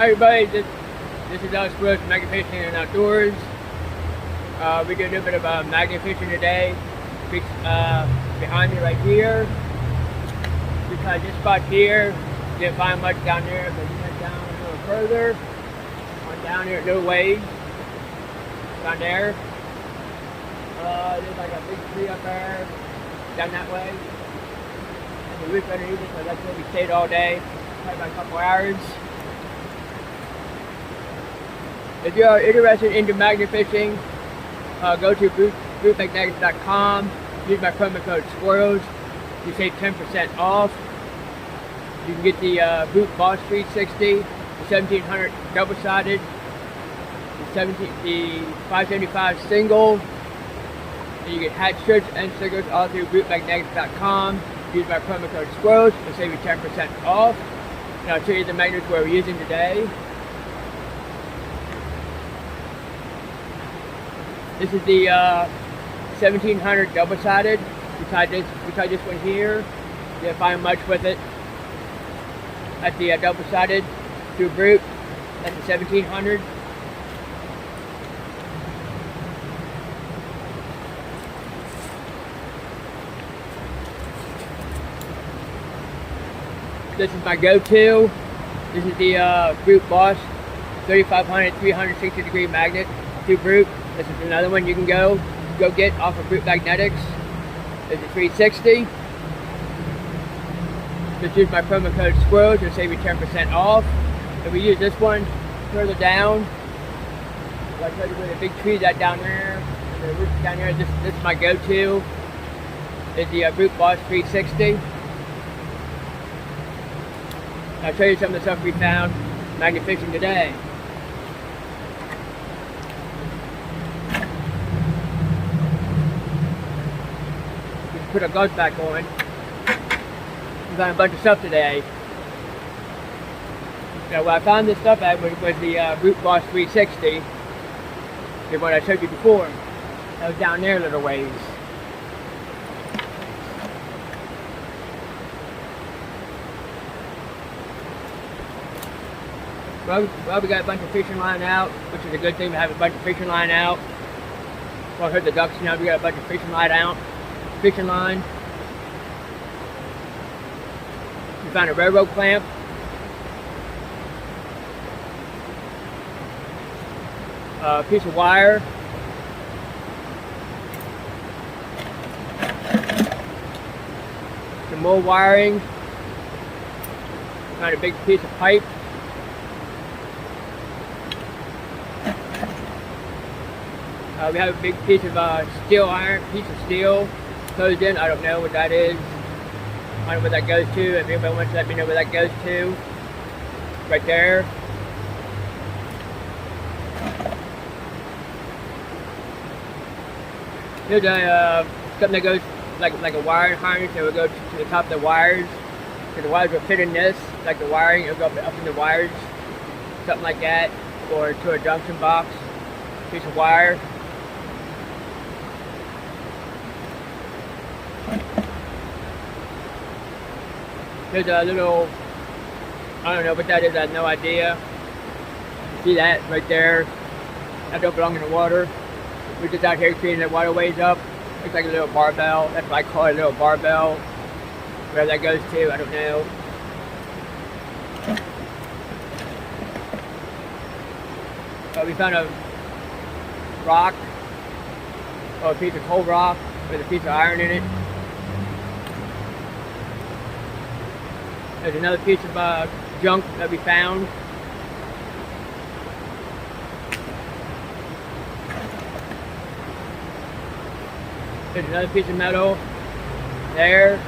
Hi everybody, this is Alex Brooks, Magnet Fishing and Outdoors. We do a little bit of magnet fishing today. Behind me right here. We tried this spot here. Didn't find much down there, but we went down a little further. Went down here a little ways. Down there. There's like a big tree up there. Down that way. And the roof underneath it, so that's where we stayed all day. Probably about a couple hours. If you are interested into magnet fishing, go to bootmagnetics.com. Use my promo code SQUIRRELS. You save 10% off. You can get the Boot Boss 360, the 1700 double-sided, the 575 single. And you get hat shirts and stickers all through bootmagnetics.com. Use my promo code SQUIRRELS to save you 10% off. And I'll show you the magnets we're using today. This is the 1700 double-sided. We tried this one here. Didn't find much with it. That's the double-sided through Brute. That's the 1700. This is my go-to. This is the Brute Boss 3500 360 degree magnet through Brute. This is another one you can go get off of Brute Magnetics. This is 360. Just use my promo code SQUIRRELS to save you 10% off. If we use this one further down, like I told you where the big tree that down there, and the roof down there, this is my go-to. Is the Brute Boss 360. I'll show you some of the stuff we found magnet fishing today. Put our gloves back on. We found a bunch of stuff today. Now, where I found this stuff at was the Brute Boss 360, the one I showed you before. That was down there a little ways. Well, we got a bunch of fishing line out, which is a good thing to have a bunch of fishing line out. Well, I heard the ducks now. We got a bunch of fishing line out. Fishing line. We found a railroad clamp. A piece of wire. Some more wiring. Found a big piece of pipe. We have a big piece of piece of steel. Closed in. I don't know what that is. I don't know where that goes to. If anybody wants to let me know where that goes to. Right there. Here's something that goes like a wiring harness. It will go to the top of the wires. So the wires will fit in this, like the wiring. It'll go up in the wires. Something like that. Or to a junction box. Piece of wire. There's a little, I don't know what that is, I have no idea. See that right there? That don't belong in the water. We're just out here cleaning the waterways up. Looks like a little barbell. That's what I call it, a little barbell. Where that goes to, I don't know. We found a rock, or a piece of cold rock with a piece of iron in it. There's another piece of junk that we found. There's another piece of metal there.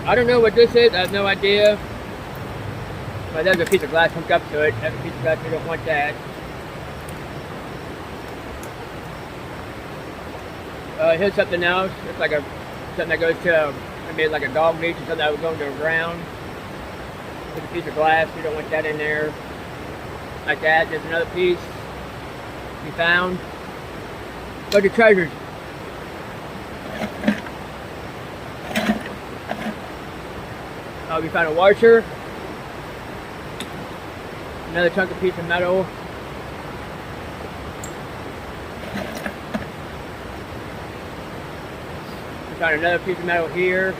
I don't know what this is. I have no idea. But there's a piece of glass hooked up to it. That's a piece of glass. We don't want that. Here's something else. It's like something that goes to maybe like a dog leash or something that would go into the ground. There's a piece of glass. We don't want that in there. Like that. There's another piece we found. Bunch of treasures. We found a washer, another chunk of piece of metal. We found another piece of metal here,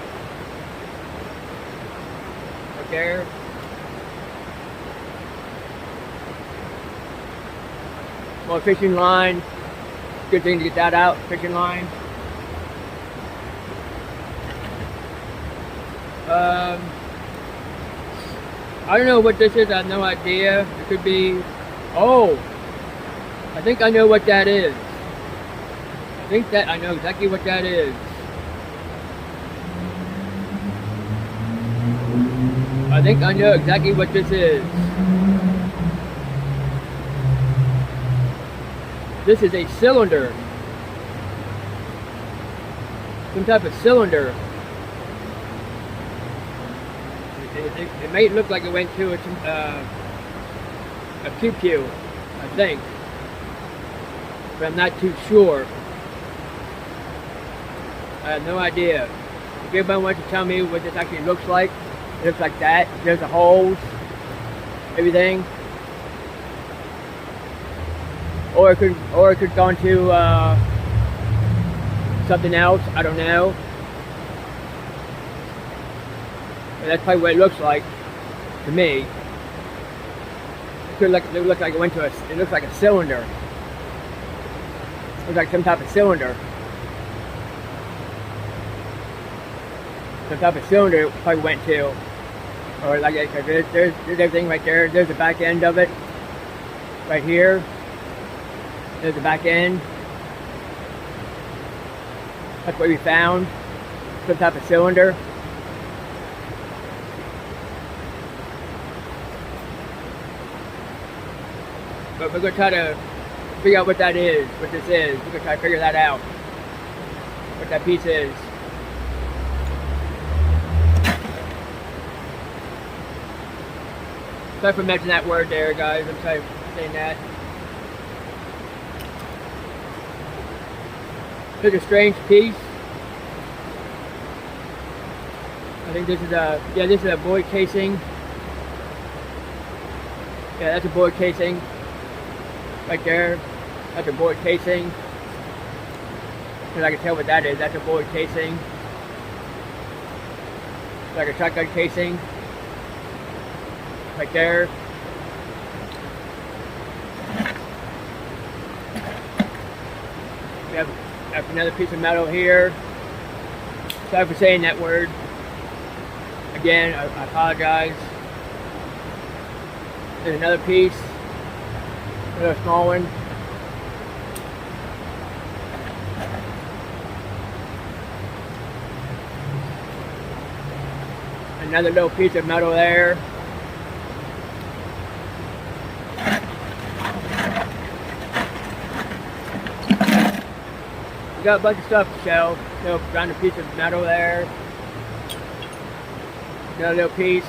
right there. More fishing line. Good thing to get that out, fishing line. I don't know what this is, I have no idea. It could be, oh, I think I know what that is. I know exactly what that is. I think I know exactly what this is. This is a cylinder. Some type of cylinder. It may look like it went to a QQ, I think. But I'm not too sure. I have no idea. If anybody wants to tell me what this actually looks like, it looks like that. There's the holes, everything. Or it could go into something else. I don't know. But that's probably what it looks like to me. It looks like it went to it looks like a cylinder. It looks like some type of cylinder. Some type of cylinder it probably went to. Or like there's everything right there. There's the back end of it. Right here. There's the back end. That's what we found. Some type of cylinder. But we're going to try to figure out what that is, what this is. We're going to try to figure that out. What that piece is. Sorry for mentioning that word there, guys. I'm sorry for saying that. It's a strange piece. I think this is this is a board casing. Yeah, that's a board casing. Right there. That's a board casing. Because I can tell what that is. That's a board casing. It's like a shotgun casing. Right there. We have another piece of metal here. Sorry for saying that word. Again, I apologize. There's another piece. Another small one. Another little piece of metal there. We got a bunch of stuff to show. Little round piece of metal there. Another little piece.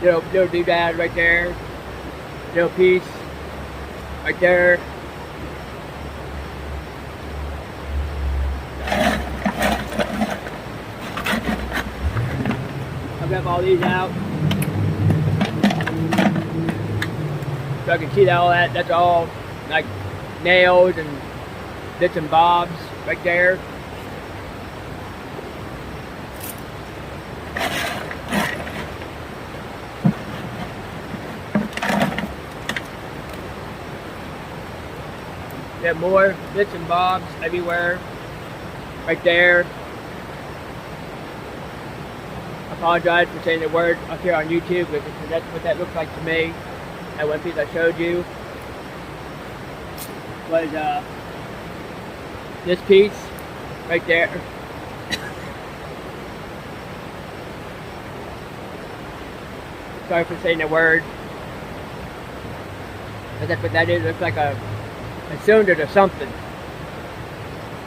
Little doodad right there. Little piece right there. I've got all these out. So I can see that all that's all like nails and bits and bobs right there. We have more bits and bobs everywhere. Right there. I apologize for saying the word up here on YouTube, but that's what that looks like to me. That one piece I showed you was this piece right there. Sorry for saying the word. But that's what that is. It looks like a cylinder to something.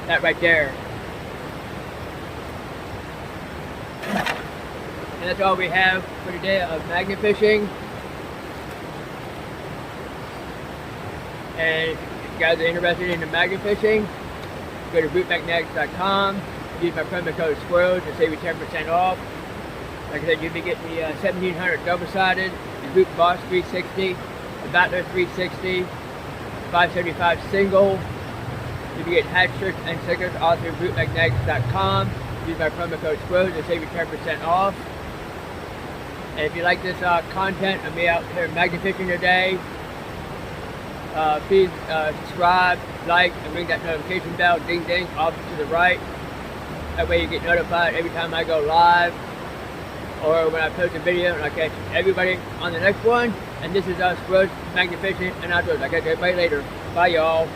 That right there. And that's all we have for today of magnet fishing. And if you guys are interested in the magnet fishing, Go to bootmagnetics.com. Use my promo code SQUIRREL to save you 10% off. Like I said, you'll be getting the 1700 double-sided, the Boot Boss 360, the Battler 360, 575 single. You'll be getting hat shirts and stickers all through bootmagnetics.com. Use my promo code SQUIRREL to save you 10% off. And if you like this content of me out here magnet fishing today, please subscribe, like, and ring that notification bell, ding ding, off to the right. That way you get notified every time I go live or when I post a video, and I'll catch everybody on the next one. And this is SQUIRREL Magnet Fishing and Outdoors. I'll catch everybody later. Bye, y'all.